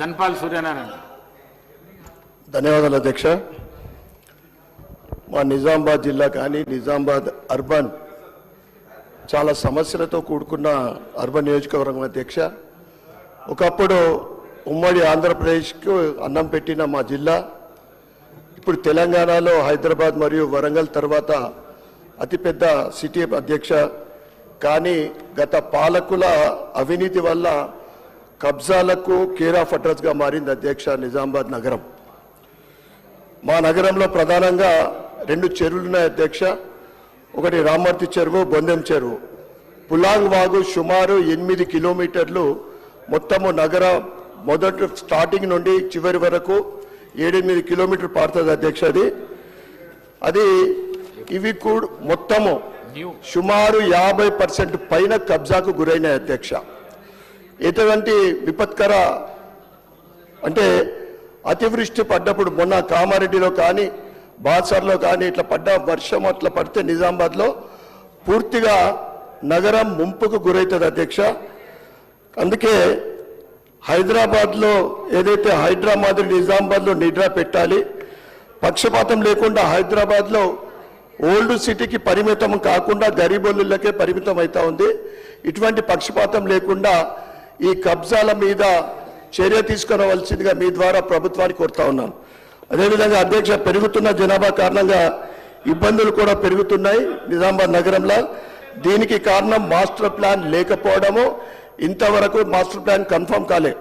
ధన్పాల్ సూర్యనారాయణ. ధన్యవాదాలు అధ్యక్ష. మా నిజామాబాద్ జిల్లా కానీ నిజామాబాద్ అర్బన్ చాలా సమస్యలతో కూడుకున్న అర్బన్ నియోజకవర్గం అధ్యక్ష. ఒకప్పుడు ఉమ్మడి ఆంధ్రప్రదేశ్కు అన్నం పెట్టిన మా జిల్లా ఇప్పుడు తెలంగాణలో హైదరాబాద్ మరియు వరంగల్ తర్వాత అతిపెద్ద సిటీ అధ్యక్ష. కానీ గత పాలకుల అవినీతి వల్ల కబ్జాలకు కేర్ ఆఫ్ అడ్రస్గా మారింది అధ్యక్ష నిజామాబాద్ నగరం. మా నగరంలో ప్రధానంగా 2 చెరువులు ఉన్నాయి అధ్యక్ష. ఒకటి రామర్తి చెరువు, బొందెం చెరువు. పులాంగ్ వాగు సుమారు 8 కిలోమీటర్లు మొత్తము నగర మొదటి స్టార్టింగ్ నుండి చివరి వరకు 7-8 కిలోమీటర్లు పారుతుంది అధ్యక్ష. అది ఇవి కూడా మొత్తము సుమారు 50% పైన కబ్జాకు గురైనాయి అధ్యక్ష. ఎటువంటి విపత్కర అంటే అతివృష్టి పడ్డప్పుడు మొన్న కామారెడ్డిలో కానీ బాసర్లో కానీ ఇట్లా పడ్డ వర్షం అట్లా పడితే నిజామాబాద్లో పూర్తిగా నగరం ముంపుకు గురవుతుంది అధ్యక్ష. అందుకే హైదరాబాద్లో ఏదైతే హైడ్రా మాదిరి నిజామాబాద్లో నిడ్రా పెట్టాలి. పక్షపాతం లేకుండా హైదరాబాద్లో ఓల్డ్ సిటీకి పరిమితం కాకుండా గరీబోళ్ళకే పరిమితం అవుతా ఉంది. ఇటువంటి పక్షపాతం లేకుండా ఈ కబ్జాల మీద చర్య తీసుకురావాల్సిందిగా మీ ద్వారా ప్రభుత్వానికి కోరుతా ఉన్నాను. అదేవిధంగా అధ్యక్ష, పెరుగుతున్న జనాభా కారణంగా ఇబ్బందులు కూడా పెరుగుతున్నాయి నిజామాబాద్ నగరంలో. దీనికి కారణం మాస్టర్ ప్లాన్ లేకపోవడము. ఇంతవరకు మాస్టర్ ప్లాన్ కన్ఫర్మ్ కాలే.